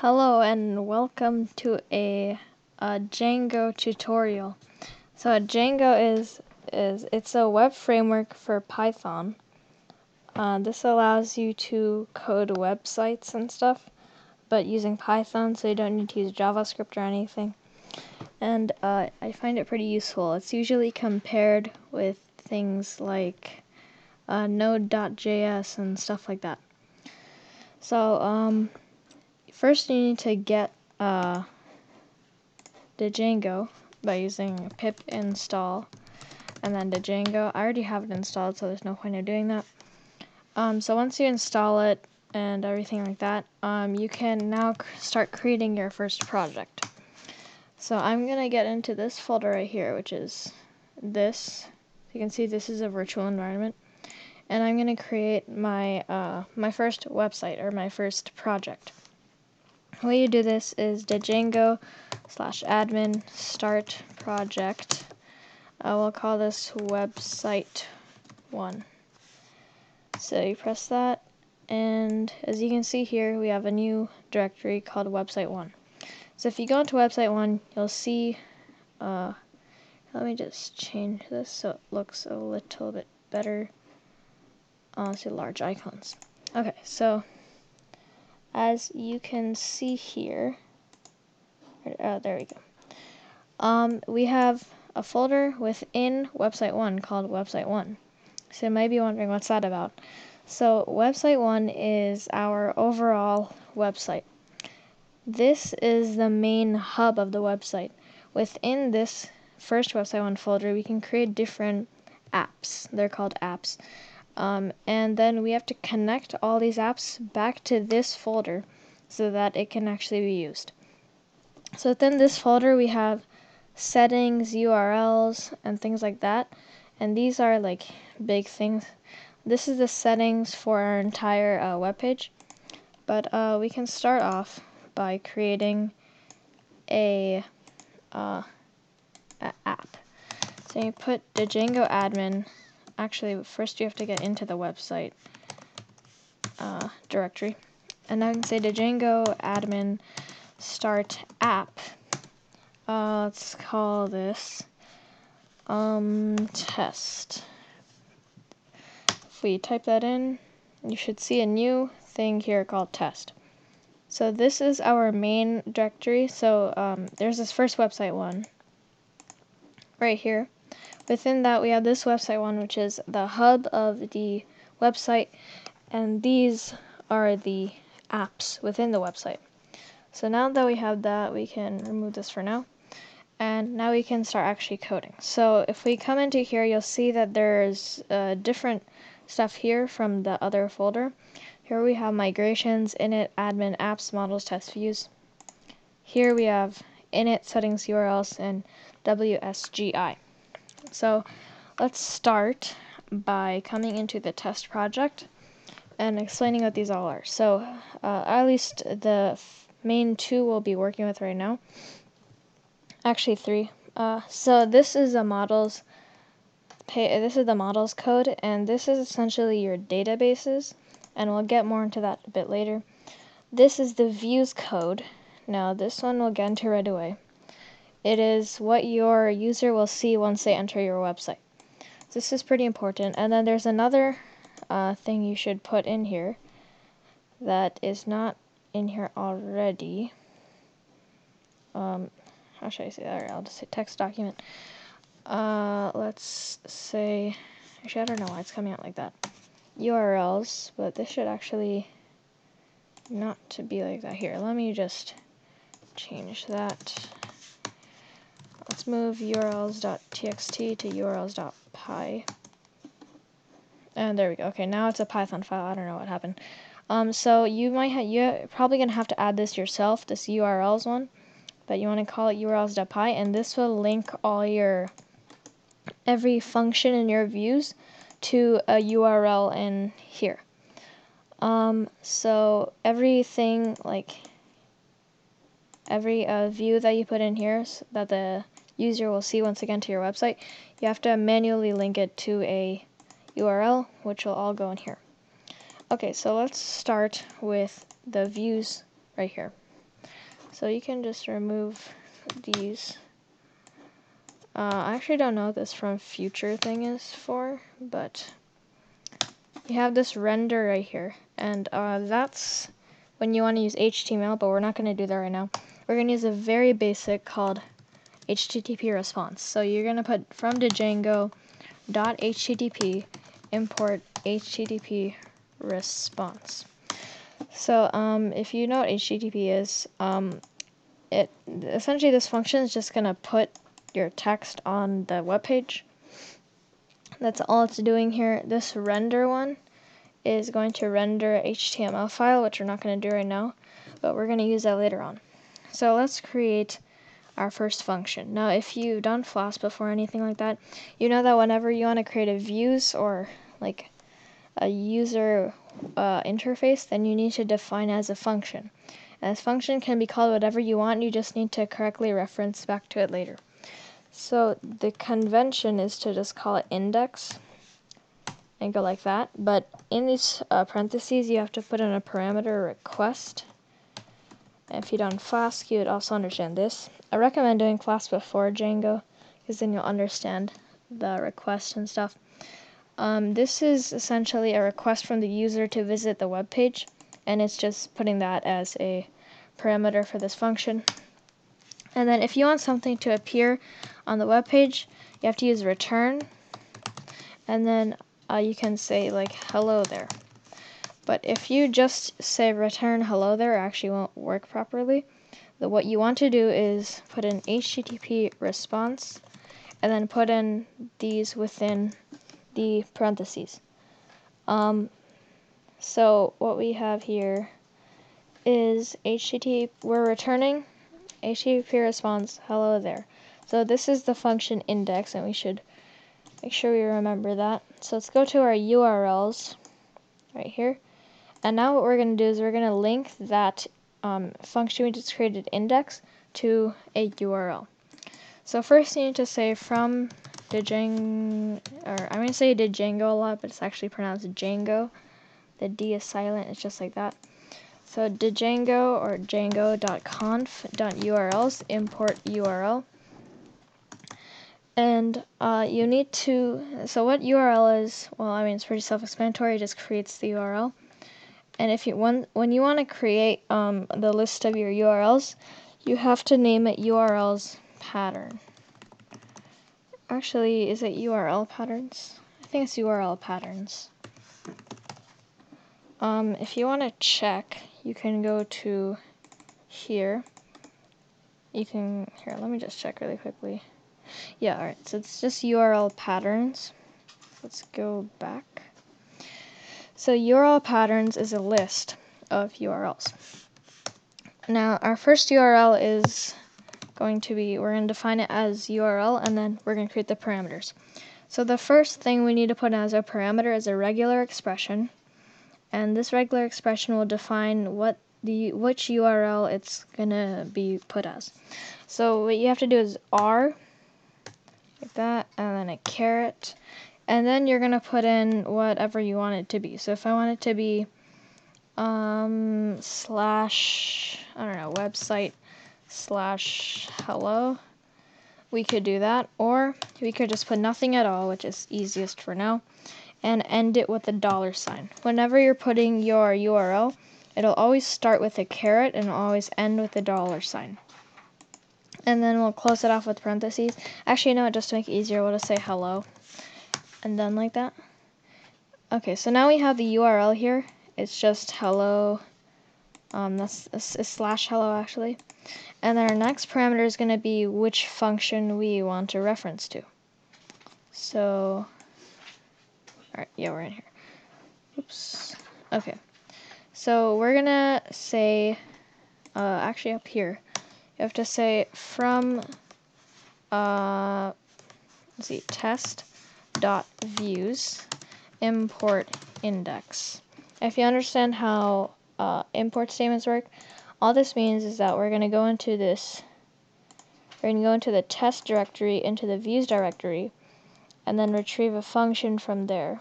Hello and welcome to a Django tutorial. So a Django is it's a web framework for Python. This allows you to code websites and stuff, but using Python, so you don't need to use JavaScript or anything. And I find it pretty useful. It's usually compared with things like Node.js and stuff like that. So first you need to get the Django by using pip install and then the Django. I already have it installed, so there's no point in doing that. So once you install it and everything like that, you can now start creating your first project. So I'm gonna get into this folder right here, which is this. You can see this is a virtual environment, and I'm gonna create my my first website or my first project. The way you do this is Django/admin start project. We'll call this website 1. So you press that, and as you can see here, we have a new directory called website 1. So if you go into website 1, you'll see, let me just change this so it looks a little bit better. Let's see, large icons. Okay, so as you can see here, there we go. We have a folder within website 1 called website 1. So you might be wondering what's that about. So website 1 is our overall website. This is the main hub of the website. Within this first website 1 folder, we can create different apps. They're called apps. And then we have to connect all these apps back to this folder so that it can actually be used. So within this folder, we have settings, URLs, and things like that. And these are like big things. This is the settings for our entire web page. But we can start off by creating a app. So you put the Django admin. Actually, first you have to get into the website directory. And now you can say the Django admin start app. Let's call this test. If we type that in, you should see a new thing here called test. So this is our main directory. So there's this first website 1 right here. Within that, we have this website 1, which is the hub of the website, and these are the apps within the website. So now that we have that, we can remove this for now. And now we can start actually coding. So if we come into here, you'll see that there's different stuff here from the other folder. Here we have migrations, init, admin, apps, models, test views. Here we have init, settings, URLs, and WSGI. So let's start by coming into the test project and explaining what these all are. So at least the main 2 we'll be working with right now. Actually 3. So this is the models. This is the models code, and this is essentially your databases, and we'll get more into that a bit later. This is the views code. Now this one we'll get into right away. It is what your user will see once they enter your website. This is pretty important. And then there's another thing you should put in here that is not in here already. How should I say that? I'll just say text document. Let's say, actually I don't know why it's coming out like that. URLs, but this should actually not to be like that. Here, let me just change that. Let's move urls.txt to urls.py. And there we go. Okay, now it's a Python file. I don't know what happened. So you're probably gonna have to add this yourself, this URLs one, but you want to call it urls.py, and this will link all your every function in your views to a URL in here. So everything, like every view that you put in here that the user will see once again to your website, you have to manually link it to a URL, which will all go in here. Okay, so let's start with the views right here. So you can just remove these. I actually don't know what this from future thing is for, but you have this render right here, and that's when you want to use HTML, but we're not going to do that right now. We're going to use a very basic called HTTP response. So you're going to put from Django.http import HTTP response. So if you know what HTTP is, essentially this function is just going to put your text on the web page. That's all it's doing here. This render one is going to render a HTML file, which we're not going to do right now, but we're going to use that later on. So let's create our first function. Now, if you've done Flask before or anything like that, you know that whenever you want to create a views or like a user interface, then you need to define as a function. And this function can be called whatever you want. You just need to correctly reference back to it later. So the convention is to just call it index and go like that. But in these parentheses, you have to put in a parameter request. And if you don't Flask, you would also understand this. I recommend doing Flask before Django, because then you'll understand the request and stuff. This is essentially a request from the user to visit the web page, and it's just putting that as a parameter for this function. And then if you want something to appear on the web page, you have to use return, and then you can say like hello there. But if you just say return hello there, it actually won't work properly. What you want to do is put in HTTP response, and then put in these within the parentheses. So what we have here is we're returning HTTP response hello there. So this is the function index, and we should make sure we remember that. So let's go to our URLs right here. And now what we're going to do is we're going to link that function we just created, index, to a URL. So first you need to say from Django, or I'm going to say Django a lot, but it's actually pronounced Django. The D is silent, it's just like that. So Django or django.conf.urls, import URL. And you need to, so what URL is, well, I mean, it's pretty self-explanatory, it just creates the URL. And if you when you want to create the list of your URLs, you have to name it URLs pattern. Actually, is it URL patterns? I think it's URL patterns. If you want to check, you can go to here. Here, let me just check really quickly. Yeah, alright, so it's just URL patterns. Let's go back. So URL patterns is a list of URLs. Now, our first URL is going to be, we're going to define it as URL, and then we're going to create the parameters. So the first thing we need to put as a parameter is a regular expression, and this regular expression will define which URL it's going to be put as. So what you have to do is R, like that, and then a caret, and then you're going to put in whatever you want it to be. So if I want it to be slash, I don't know, website slash hello, we could do that, or we could just put nothing at all, which is easiest for now, and end it with a $sign. Whenever you're putting your URL, it'll always start with a caret and it'll always end with a $sign. And then we'll close it off with parentheses. Actually, no, just to make it easier, we'll just say hello, and then like that. Okay, so now we have the URL here. It's just hello. That's slash hello actually. And then our next parameter is going to be which function we want to reference to. So, alright, yeah, we're in here. Oops. Okay. So we're going to say, actually up here, you have to say from, let's see, test.views import index. If you understand how import statements work, all this means is that we're going to go into this, we're going to go into the test directory, into the views directory, and then retrieve a function from there.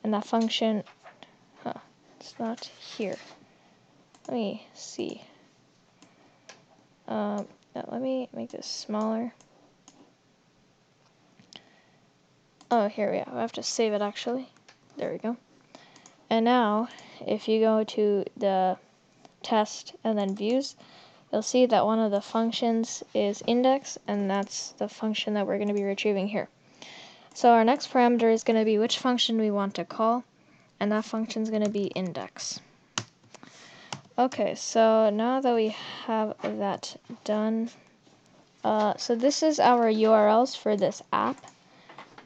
And that function, it's not here. Let me see. let me make this smaller. Oh, here we go. I have to save it actually. There we go. And now, if you go to the test and then views, you'll see that one of the functions is index, and that's the function that we're going to be retrieving here. So our next parameter is going to be which function we want to call, and that function is going to be index. Okay, so now that we have that done, so this is our URLs for this app.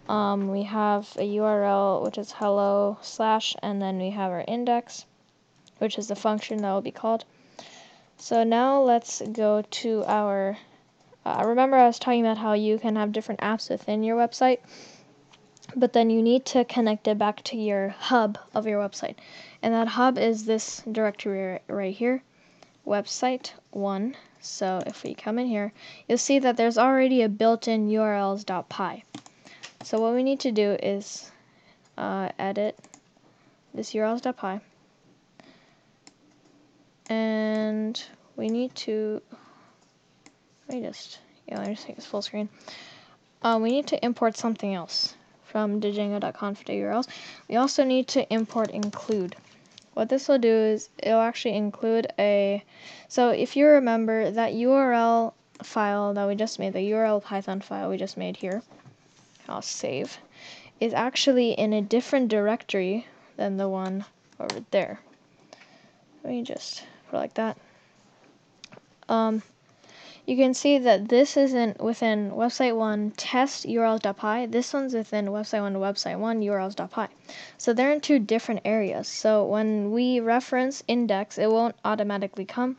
We have a URL which is hello / and then we have our index, which is the function that will be called. So now let's go to our, remember I was talking about how you can have different apps within your website, but then you need to connect it back to your hub of your website. And that hub is this directory right here, website 1. So if we come in here, you'll see that there's already a built-in urls.py. So what we need to do is edit this urls.py, and we need to, let me just take this full screen. We need to import something else from django.conf.urls. We also need to import include. What this will do is it'll actually include so if you remember that URL file that we just made, the URL Python file we just made here, I'll save, is actually in a different directory than the one over there. Let me just put it like that. You can see that this isn't within website 1 test urls.py. This one's within website 1 to website 1 urls.py. So they're in two different areas. So when we reference index, it won't automatically come.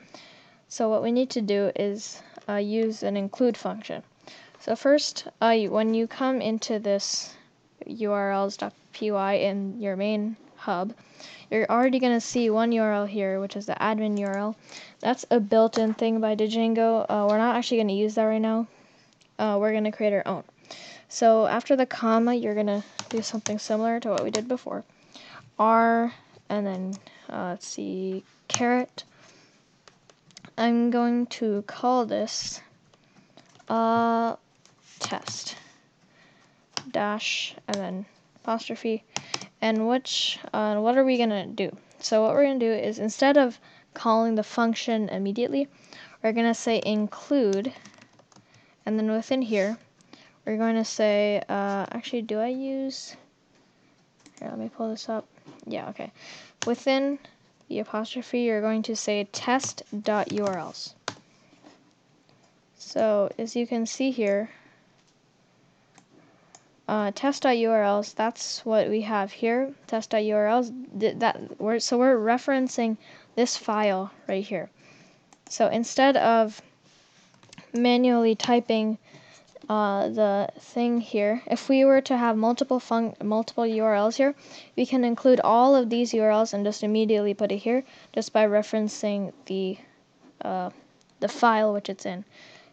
So what we need to do is use an include function. So first, when you come into this urls.py in your main hub, you're already going to see one URL here, which is the admin URL. That's a built-in thing by Django. We're not actually going to use that right now. We're going to create our own. So after the comma, you're going to do something similar to what we did before. R, and then, let's see, caret. I'm going to call this test dash and then apostrophe. And what are we gonna do? So what we're gonna do is, instead of calling the function immediately, we're gonna say include, and then within here we're going to say actually, do I use here, let me pull this up. Yeah, okay. Within the apostrophe, you're going to say test.urls. So as you can see here, test.urls, that's what we have here. Test.urls, so we're referencing this file right here. So instead of manually typing the thing here, if we were to have multiple URLs here, we can include all of these URLs and just immediately put it here just by referencing the file which it's in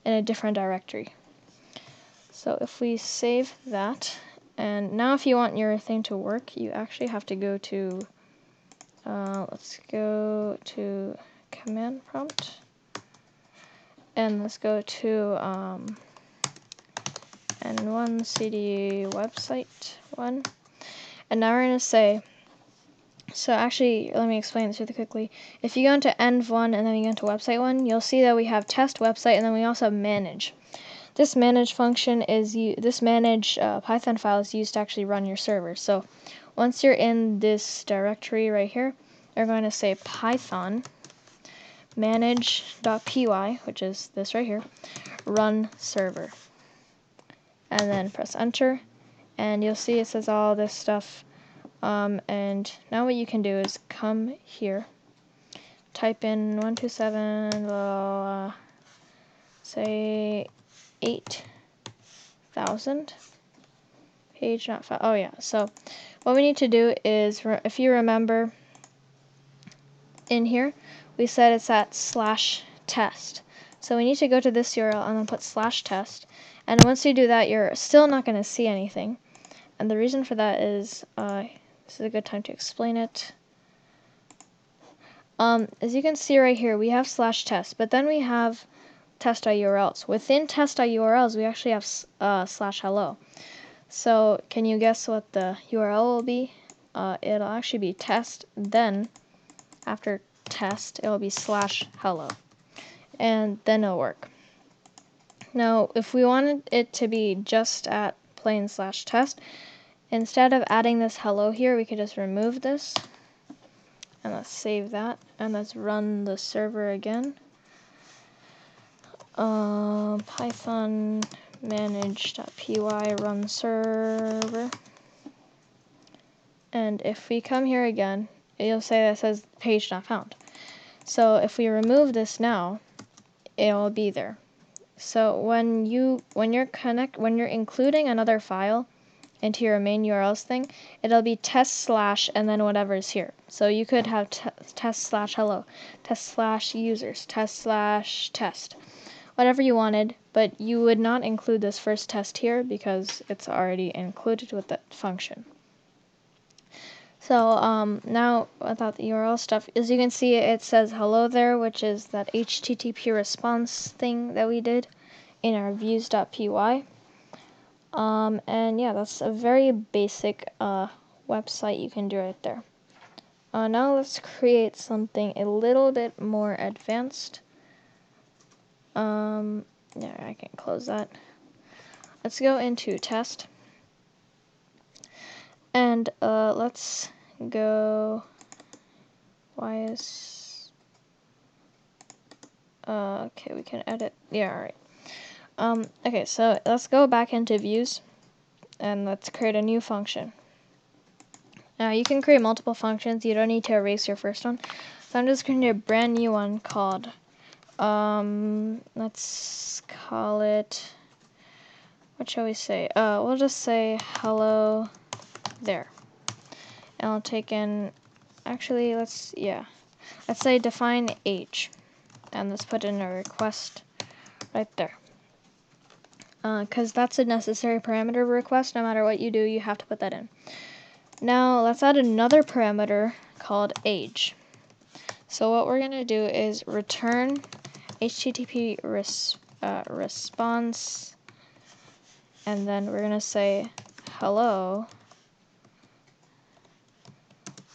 a different directory. So if we save that, and now if you want your thing to work, you actually have to go to, let's go to command prompt, and let's go to n1 cd website 1, and now we're going to say, so actually, let me explain this really quickly. If you go into env1 and then you go into website 1, you'll see that we have test website, and then we also have manage. This manage function is this manage Python file is used to actually run your server. So once you're in this directory right here, you're going to say python manage.py, which is this right here, run server, and then press enter, and you'll see it says all this stuff. And now what you can do is come here, type in 127, say 8,000 page not file. Oh yeah, so what we need to do is, if you remember in here, we said it's at /test. So we need to go to this URL and then put /test. And once you do that, you're still not going to see anything. And the reason for that is, this is a good time to explain it. As you can see right here, we have /test, but then we have test.urls. Within test.urls, we actually have /hello. So can you guess what the URL will be? It'll actually be test, then after test, it'll be /hello. And then it'll work. Now, if we wanted it to be just at plain /test, instead of adding this hello here, we could just remove this. And let's save that. And let's run the server again. Python manage.py run server. And if we come here again, you'll say that it says page not found. So if we remove this now, it'll be there. So when you're including another file into your main URLs thing, it'll be test/ and then whatever's here. So you could have test/hello, test/users, test/test, whatever you wanted, but you would not include this first test here because it's already included with that function. So now about the URL stuff, as you can see, it says hello there, which is that HTTP response thing that we did in our views.py. And yeah, that's a very basic website you can do right there. Now let's create something a little bit more advanced. Yeah, I can close that. Let's go into test. And let's go. Why is okay, we can edit. Yeah, alright. Okay, so let's go back into views and let's create a new function. Now you can create multiple functions, you don't need to erase your first one. So I'm just going to do a brand new one called let's call it, what shall we say? We'll just say hello there. And I'll take in, actually, let's say define age. And let's put in a request right there. Because that's a necessary parameter request. No matter what you do, you have to put that in. Now, let's add another parameter called age. So what we're going to do is return HTTP response. And then we're going to say, hello,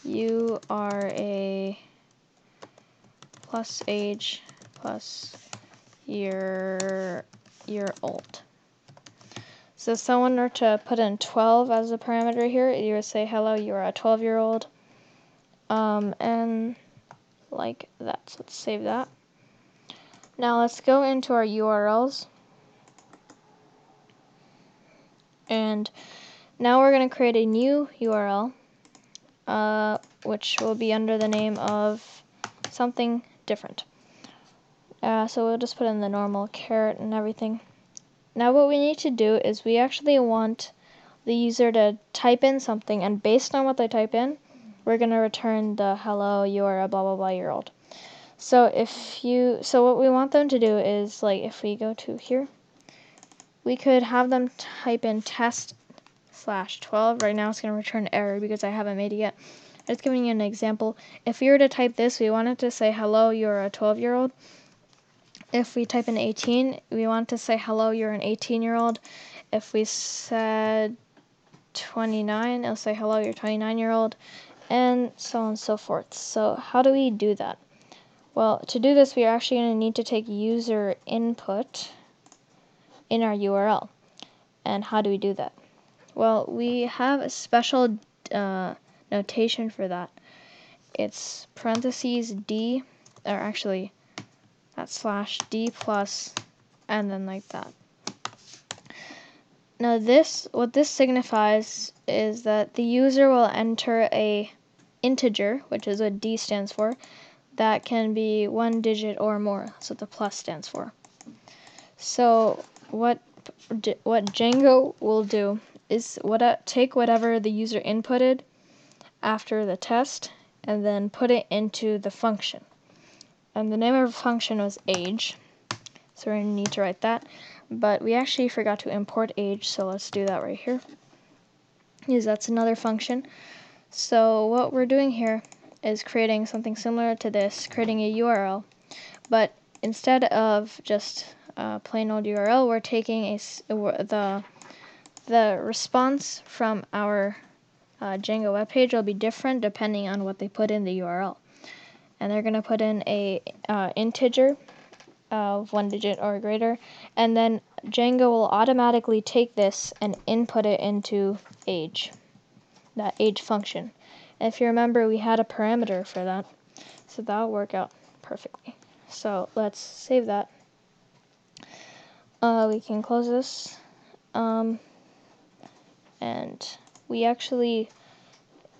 you are a plus age plus year old. So if someone were to put in 12 as a parameter here, you would say, hello, you are a 12-year-old. And like that. So let's save that. Now let's go into our URLs. And now we're going to create a new URL, which will be under the name of something different. So we'll just put in the normal caret and everything. Now what we need to do is we actually want the user to type in something, and based on what they type in, we're going to return the hello, you are a blah blah blah year old. So what we want them to do is, like, if we go to here, we could have them type in test/12. Right now it's going to return error because I haven't made it yet. Just giving you an example. If we were to type this, we want it to say hello, you're a 12-year-old. If we type in 18, we want to say hello, you're an 18-year-old. If we said 29, it'll say hello, you're a 29-year-old, and so on and so forth. So how do we do that? Well, to do this, we are actually going to need to take user input in our URL. And how do we do that? Well, we have a special notation for that. It's parentheses D, or actually that's /D plus, and then like that. Now what this signifies is that the user will enter a integer, which is what D stands for, that can be 1 digit or more. That's what the plus stands for. So what Django will do is take whatever the user inputted after the test and then put it into the function. And the name of the function was age, so we're going to need to write that. But we actually forgot to import age, so let's do that right here. Because that's another function. So what we're doing here is creating something similar to this, creating a URL. But instead of just plain old URL, we're taking the response from our Django web page will be different depending on what they put in the URL. And they're going to put in a integer of 1 digit or greater, and then Django will automatically take this and input it into age, that age function. And if you remember, we had a parameter for that, so that'll work out perfectly. So let's save that. We can close this, and we actually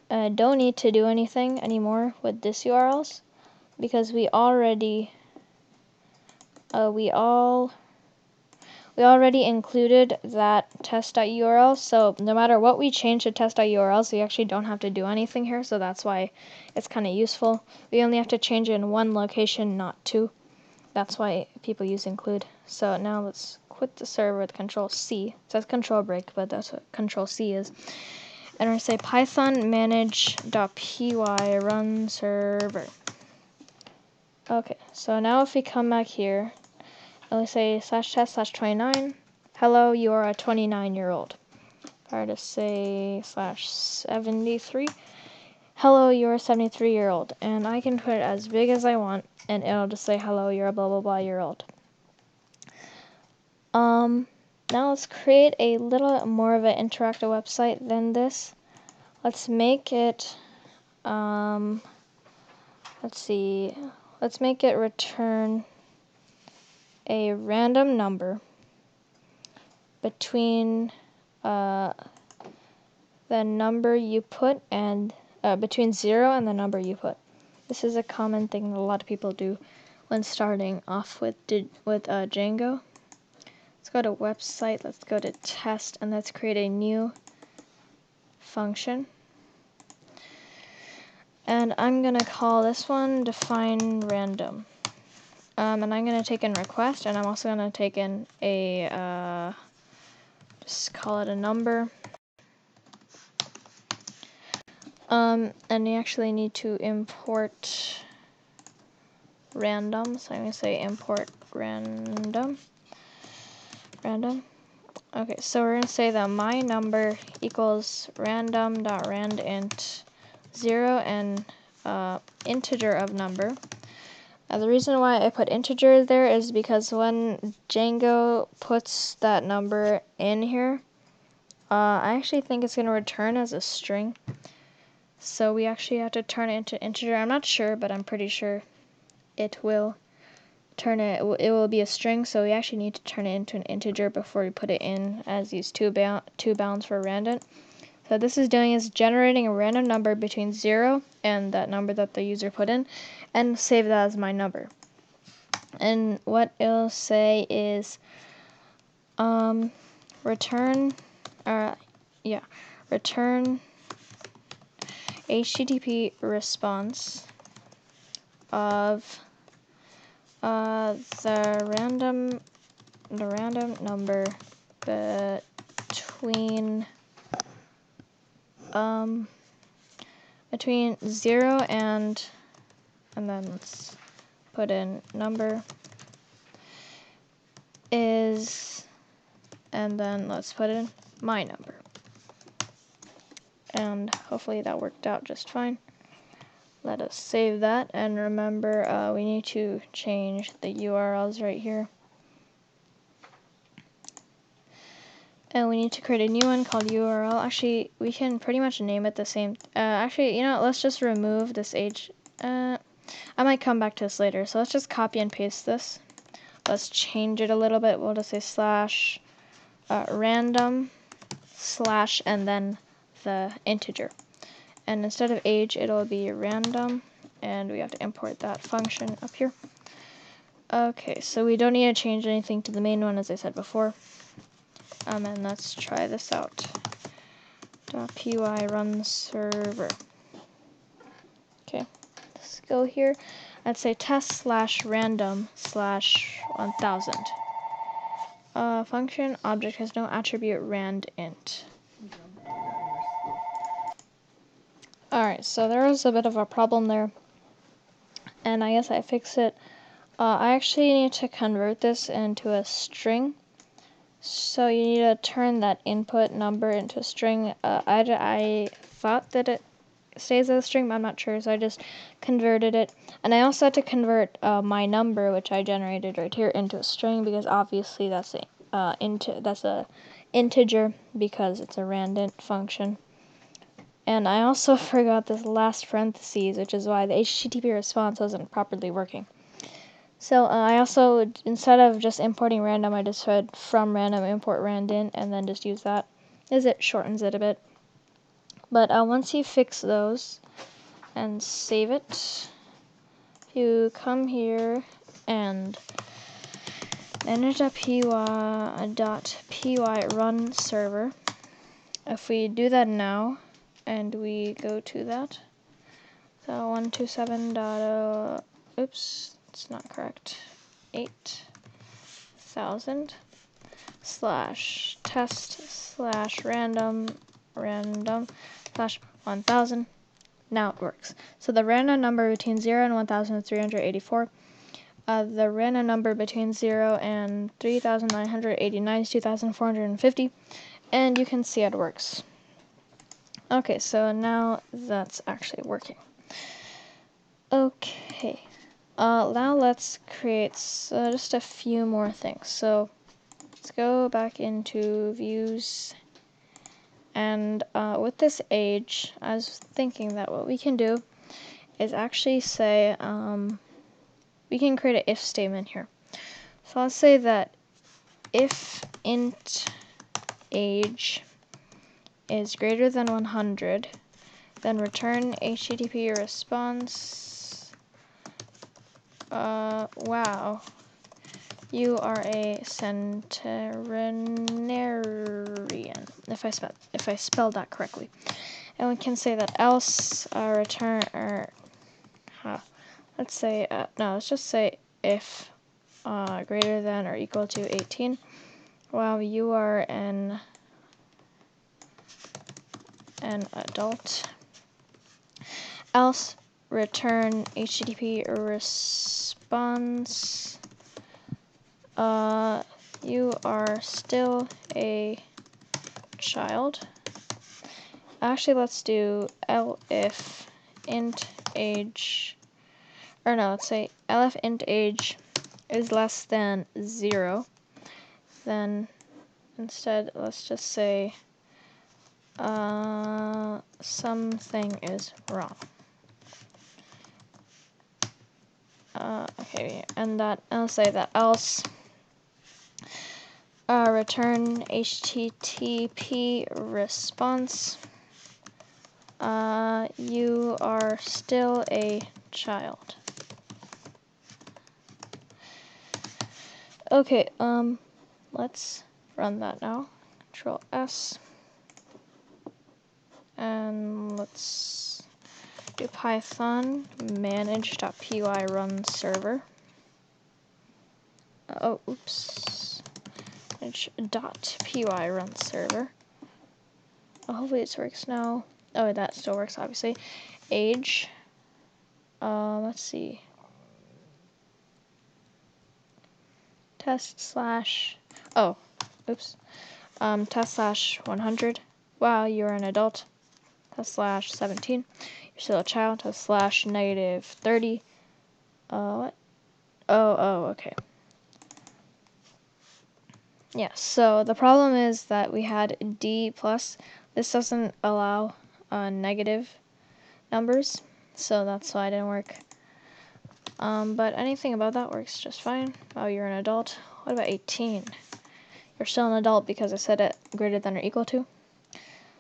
don't need to do anything anymore with this URLs, because we already included that test.url, so no matter what we change to test.urls, we actually don't have to do anything here, so that's why it's kind of useful. We only have to change it in one location, not two. That's why people use include. So now let's quit the server with Control-C. It says control break, but that's what Control-C is. And we're going to say python manage.py run server. Okay, so now if we come back here, and we say /test/29, hello, you are a 29-year-old. If I were to say /73, hello, you're a 73-year-old. And I can put it as big as I want, and it'll just say, hello, you're a blah, blah, blah year old. Now let's create a little more of an interactive website than this. Let's make it, let's make it return a random number between the number you put and between 0 and the number you put. This is a common thing that a lot of people do when starting off with Django. Let's go to website, let's go to test, and let's create a new function. And I'm going to call this one define random. And I'm going to take in request, and I'm also going to take in a, just call it a number. And you actually need to import random, so I'm going to say import random. Okay, so we're going to say that my number equals random.randint 0 and integer of number. Now the reason why I put integer there is because when Django puts that number in here, I actually think it's going to return as a string. So we actually have to turn it into integer. I'm not sure, but I'm pretty sure it will turn it. It will be a string, so we actually need to turn it into an integer before we put it in as these two bounds for random. So this is doing is generating a random number between 0 and that number that the user put in, and save that as my number. And what it'll say is return HTTP response of the random number between 0 and then let's put in number is, and then let's put in my number. And hopefully that worked out just fine. Let us save that, and remember we need to change the URLs right here. And we need to create a new one called URL. Actually, we can pretty much name it the same. Actually, you know, let's just remove this age. I might come back to this later, so let's just copy and paste this. Let's change it a little bit. We'll just say /random/ and then the integer. And instead of age, it'll be random, and we have to import that function up here. Okay, so we don't need to change anything to the main one, as I said before. And let's try this out. .py run server. Okay, let's go here. Let's say test/random/1000. Function object has no attribute randint. Alright, so there was a bit of a problem there, and I guess I fixed it I actually need to convert this into a string. So you need to turn that input number into a string. I thought that it stays as a string, but I'm not sure, so I just converted it. And I also had to convert my number, which I generated right here, into a string, because obviously that's a integer because it's a random function. And I also forgot this last parentheses, which is why the HTTP response wasn't properly working. So I also, instead of just importing random, I just said from random import random, and then just use that, as it shortens it a bit. But once you fix those and save it, you come here and manage.py run server. If we do that now, and we go to that, so 127.0, oops, it's not correct, 8,000 / test / random / 1000. Now it works. So the random number between 0 and 1000 is 384. The random number between 0 and 3989 is 2450. And you can see it works. Okay, so now that's actually working. Okay, now let's create just a few more things. So let's go back into views, and with this age, I was thinking that what we can do is actually say, we can create an if statement here. So let's say that if int age is greater than 100, then return HTTP response. Wow, you are a centenarian, if I spelled that correctly. And we can say that else return, or let's say let's just say if greater than or equal to 18. Wow, you are an adult. Else return HTTP response. You are still a child. Actually, let's do elif int age, or no, let's say elif int age is less than 0. Then instead, let's just say something is wrong. Okay, and I'll say that else return HTTP response. You are still a child. Okay, let's run that now. Control S. And let's do Python manage.py run server. Oh, oops. Manage.py run server. Oh, hopefully this works now. Oh, that still works, obviously. Age. Let's see. Test / oh, oops. Test / 100. Wow, you're an adult. Test / 17. You're still a child. Test / -30. What? Oh, okay. Yeah, so the problem is that we had D+. This doesn't allow negative numbers, so that's why it didn't work. But anything about that works just fine. Oh, you're an adult. What about 18? You're still an adult because I said it greater than or equal to.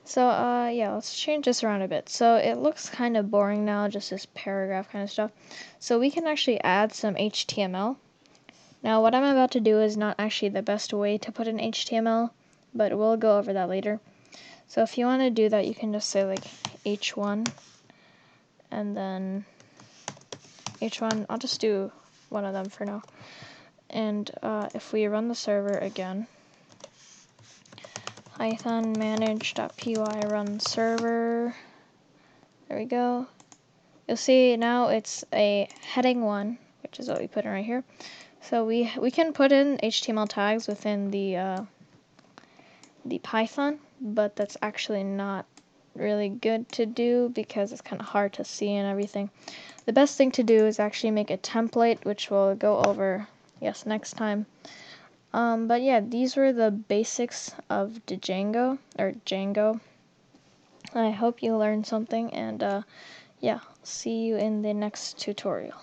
So, yeah, let's change this around a bit. So it looks kind of boring now, just this paragraph kind of stuff. So we can actually add some HTML. Now, what I'm about to do is not actually the best way to put in HTML, but we'll go over that later. So if you want to do that, you can just say like h1, and then h1. I'll just do one of them for now. And if we run the server again, Python manage.py run server. There we go. You'll see now it's a heading 1, which is what we put in right here. So we can put in HTML tags within the Python, but that's actually not really good to do because it's kind of hard to see and everything. The best thing to do is actually make a template, which we'll go over, yes, next time. But yeah, these were the basics of Django. I hope you learned something, and yeah, see you in the next tutorial.